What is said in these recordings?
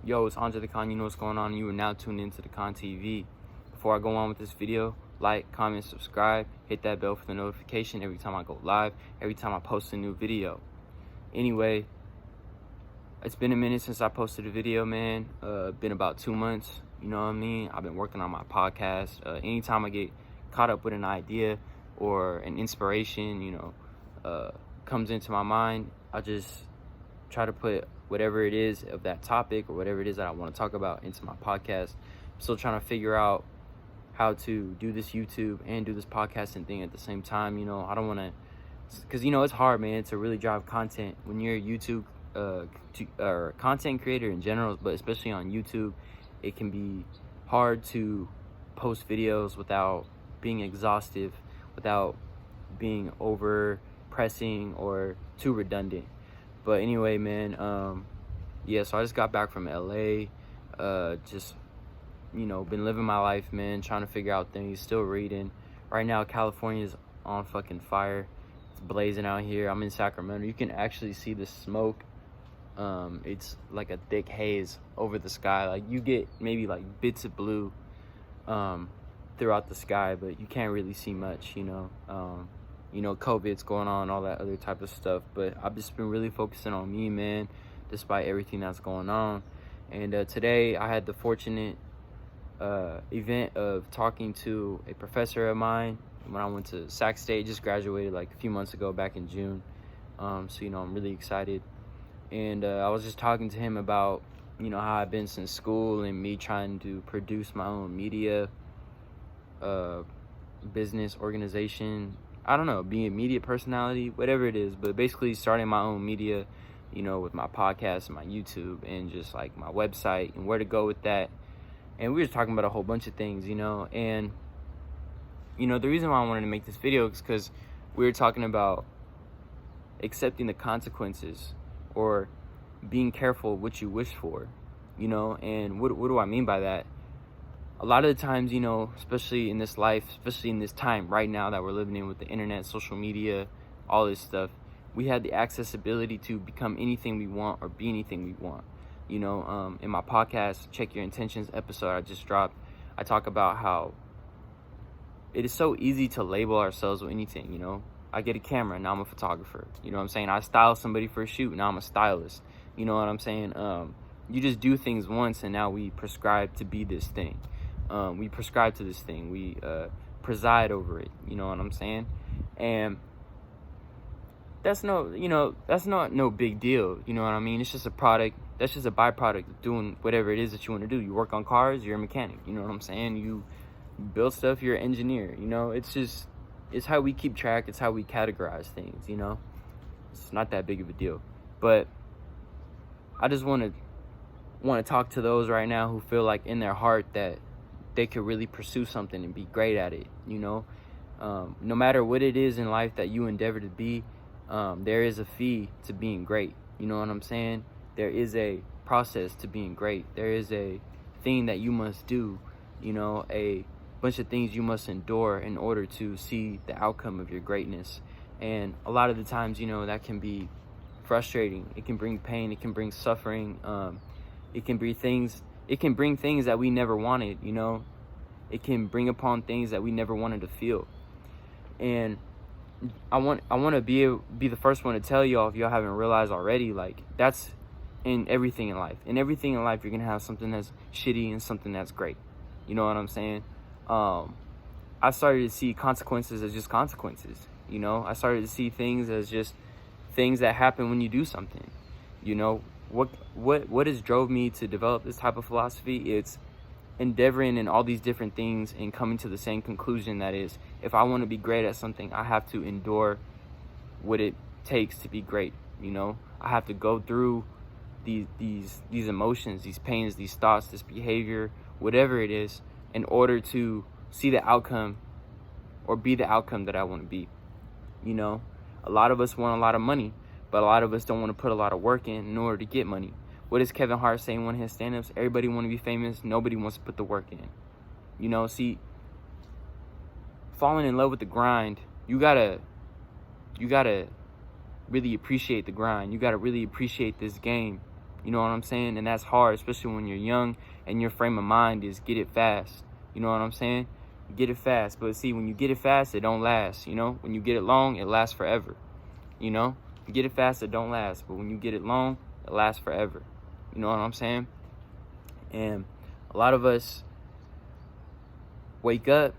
Yo, it's Andre the Con. You know what's going on. You are now tuned into the Con TV. Before I go on with this video, like, comment, subscribe, hit that bell for the notification every time I go live, every time I post a new video. Anyway, it's been a minute since I posted a video, man. Been about 2 months. You know what I mean? I've been working on my podcast. Anytime I get caught up with an idea or an inspiration, comes into my mind, I just try to put whatever it is of that topic or whatever it is that I want to talk about into my podcast. I'm still trying to figure out how to do this YouTube and do this podcasting thing at the same time. I don't want to, because it's hard, man, to really drive content when you're a YouTube or content creator in general, but especially on YouTube. It can be hard to post videos without being exhaustive, without being over pressing or too redundant. But anyway, man, so I just got back from LA. Been living my life, man, trying to figure out things, still reading. Right now, California's on fucking fire. It's blazing out here. I'm in Sacramento. You can actually see the smoke. It's like a thick haze over the sky. Like, you get maybe like bits of blue throughout the sky, but you can't really see much, COVID's going on, all that other type of stuff. But I've just been really focusing on me, man, despite everything that's going on. And today I had the fortunate event of talking to a professor of mine when I went to Sac State. Just graduated like a few months ago, back in June. I'm really excited. And I was just talking to him about, how I've been since school and me trying to produce my own media, business, organization. I don't know, being a media personality, whatever it is, but basically starting my own media, with my podcast and my YouTube and just like my website and where to go with that. And we were talking about a whole bunch of things, and, the reason why I wanted to make this video is because we were talking about accepting the consequences or being careful what you wish for, and what do I mean by that? A lot of the times, especially in this life, especially in this time right now that we're living in with the internet, social media, all this stuff, we have the accessibility to become anything we want or be anything we want. In my podcast, Check Your Intentions episode I just dropped, I talk about how it is so easy to label ourselves with anything, I get a camera, now I'm a photographer. You know what I'm saying? I style somebody for a shoot, now I'm a stylist. You know what I'm saying? You just do things once and now we prescribe to be this thing. We prescribe to this thing. We preside over it. You know what I'm saying? And that's not no big deal. You know what I mean? It's just a product. That's just a byproduct of doing whatever it is that you want to do. You work on cars, you're a mechanic. You know what I'm saying? You build stuff, you're an engineer. It's how we keep track. It's how we categorize things, It's not that big of a deal. But I just want to talk to those right now who feel like in their heart that they could really pursue something and be great at it, No matter what it is in life that you endeavor to be, there is a fee to being great. You know what I'm saying? There is a process to being great. There is a thing that you must do, a bunch of things you must endure in order to see the outcome of your greatness. And a lot of the times, that can be frustrating. It can bring pain. It can bring suffering. It can bring things that we never wanted. It can bring upon things that we never wanted to feel. And I want to be the first one to tell y'all, if y'all haven't realized already, like, that's in everything in life. In everything in life, you're gonna have something that's shitty and something that's great. You know what I'm saying? I started to see consequences as just consequences. I started to see things as just things that happen when you do something. What has drove me to develop this type of philosophy? It's endeavoring in all these different things and coming to the same conclusion, that is, if I want to be great at something, I have to endure what it takes to be great. I have to go through these emotions, these pains, these thoughts, this behavior, whatever it is, in order to see the outcome or be the outcome that I want to be. A lot of us want a lot of money, but a lot of us don't want to put a lot of work in order to get money. What does Kevin Hart say in one of his stand-ups? Everybody want to be famous. Nobody wants to put the work in. See, falling in love with the grind, you gotta really appreciate the grind. You gotta really appreciate this game You know what I'm saying? And that's hard, especially when you're young and your frame of mind is get it fast. You know what I'm saying? Get it fast. But see, when you get it fast, it don't last. You know, when you get it long, it lasts forever. You know, you get it fast, it don't last. But when you get it long, it lasts forever. You know what I'm saying? And a lot of us wake up,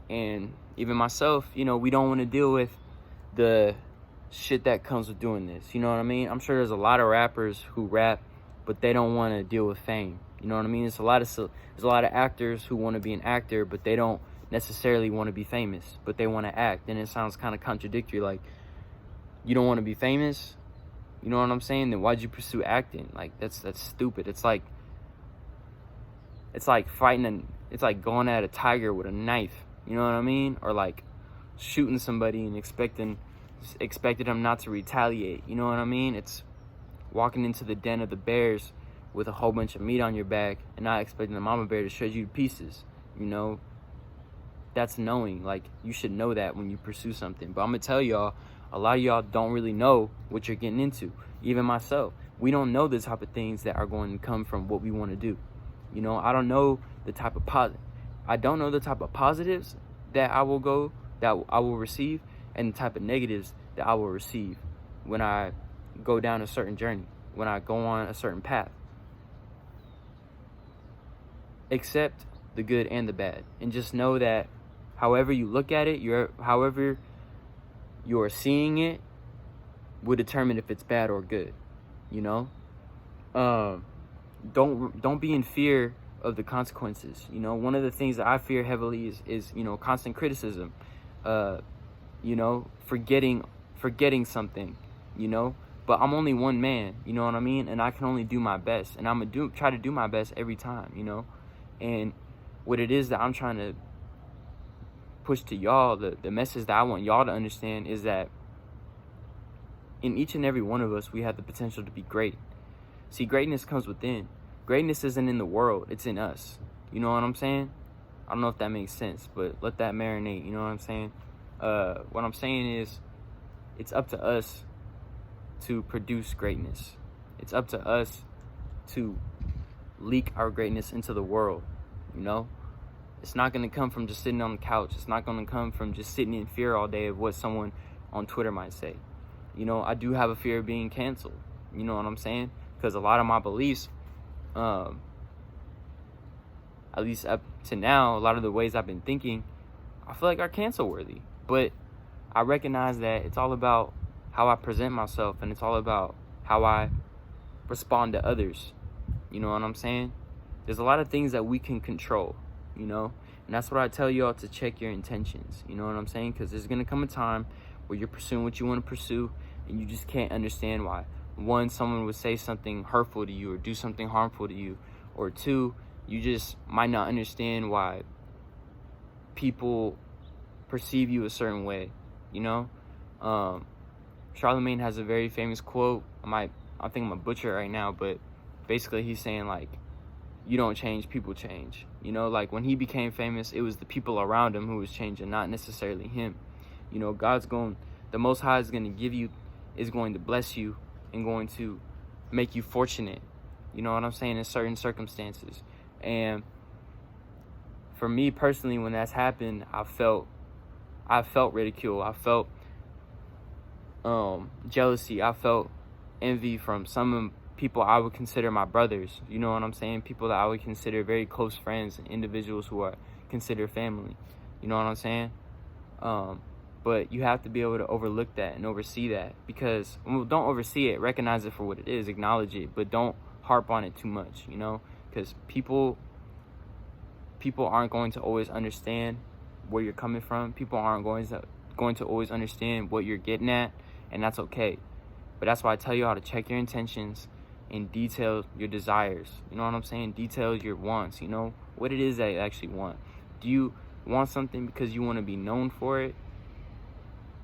and even myself, you know, we don't want to deal with the shit that comes with doing this. You know what I mean? I'm sure there's a lot of rappers who rap, but they don't want to deal with fame. You know what I mean? There's a lot of actors who want to be an actor, but they don't necessarily want to be famous, but they want to act. And it sounds kind of contradictory. Like, you don't want to be famous, you know what I'm saying? Then why'd you pursue acting? Like, that's stupid. It's like fighting it's like going at a tiger with a knife. You know what I mean? Or like shooting somebody and expecting them not to retaliate. You know what I mean? It's walking into the den of the bears with a whole bunch of meat on your back and not expecting the mama bear to shred you to pieces. You know, that's knowing. Like, you should know that when you pursue something. But I'm gonna tell y'all, a lot of y'all don't really know what you're getting into. Even myself, we don't know the type of things that are going to come from what we want to do. You know, I don't know the type of positives that I will receive, and the type of negatives that I will receive when I go down a certain journey, when I go on a certain path. Accept the good and the bad, and just know that however you look at it, however you're seeing it will determine if it's bad or good. You know, don't be in fear of the consequences. You know, one of the things that I fear heavily is you know, constant criticism. You know, forgetting something. You know, but I'm only one man. You know what I mean? And I can only do my best, and I'm gonna try to do my best every time. You know, and what it is that I'm trying to push to y'all, the message that I want y'all to understand is that in each and every one of us, we have the potential to be great. See, greatness comes within. Greatness isn't in the world, it's in us. You know what I'm saying? I don't know if that makes sense, but let that marinate. You know what I'm saying? What I'm saying is, it's up to us to produce greatness. It's up to us to leak our greatness into the world. You know, it's not going to come from just sitting on the couch. It's not going to come from just sitting in fear all day of what someone on Twitter might say. You know, I do have a fear of being canceled. You know what I'm saying? Because a lot of my beliefs, at least up to now, a lot of the ways I've been thinking, I feel like are cancel worthy. But I recognize that it's all about how I present myself, and it's all about how I respond to others. You know what I'm saying? There's a lot of things that we can control, you know? And that's what I tell y'all, to check your intentions. You know what I'm saying? Because there's going to come a time where you're pursuing what you want to pursue, and you just can't understand why. One, someone would say something hurtful to you or do something harmful to you. Or two, you just might not understand why people perceive you a certain way, you know? Charlemagne has a very famous quote. I think I'm gonna butcher it right now, but basically he's saying, like, you don't change, people change. You know, like, when he became famous, it was the people around him who was changing, not necessarily him. You know, the Most High is going to bless you and going to make you fortunate. You know what I'm saying? In certain circumstances. And for me personally, when that's happened, I felt ridicule. I felt jealousy. I felt envy from some people I would consider my brothers. You know what I'm saying? People that I would consider very close friends, and individuals who are considered family. You know what I'm saying? But you have to be able to overlook that and oversee that, because don't oversee it, recognize it for what it is, acknowledge it, but don't harp on it too much, you know, because people aren't going to always understand where you're coming from. People aren't going to always understand what you're getting at, and that's okay. But that's why I tell you how to check your intentions and detail your desires. You know what I'm saying? Detail your wants, you know, what it is that you actually want. Do you want something because you want to be known for it?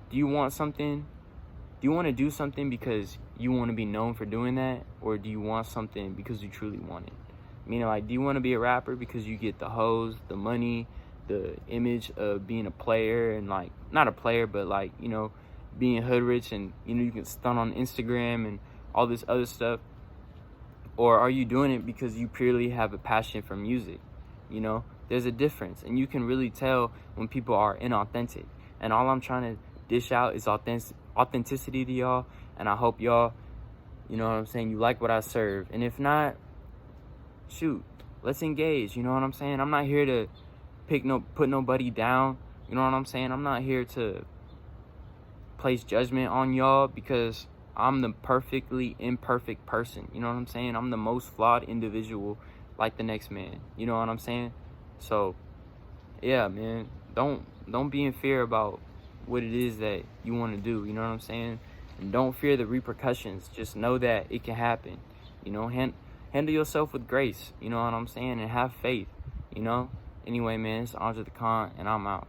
Do you want to do something because you want to be known for doing that? Or do you want something because you truly want it? Meaning, like, do you want to be a rapper because you get the hoes, the money, the image of being a player, and, like, not a player, but, like, you know, being hood rich, and, you know, you can stunt on Instagram and all this other stuff? Or are you doing it because you purely have a passion for music? You know, there's a difference, and you can really tell when people are inauthentic. And all I'm trying to dish out is authenticity to y'all, and I hope y'all, you know what I'm saying, you like what I serve. And if not, shoot, let's engage. You know what I'm saying? I'm not here to put nobody down. You know what I'm saying? I'm not here to place judgment on y'all because I'm the perfectly imperfect person. You know what I'm saying? I'm the most flawed individual like the next man. You know what I'm saying? So yeah, man, don't be in fear about what it is that you want to do. You know what I'm saying? And don't fear the repercussions. Just know that it can happen. You know, handle yourself with grace. You know what I'm saying? And have faith. You know. Anyway, man, it's Andre the Con, and I'm out.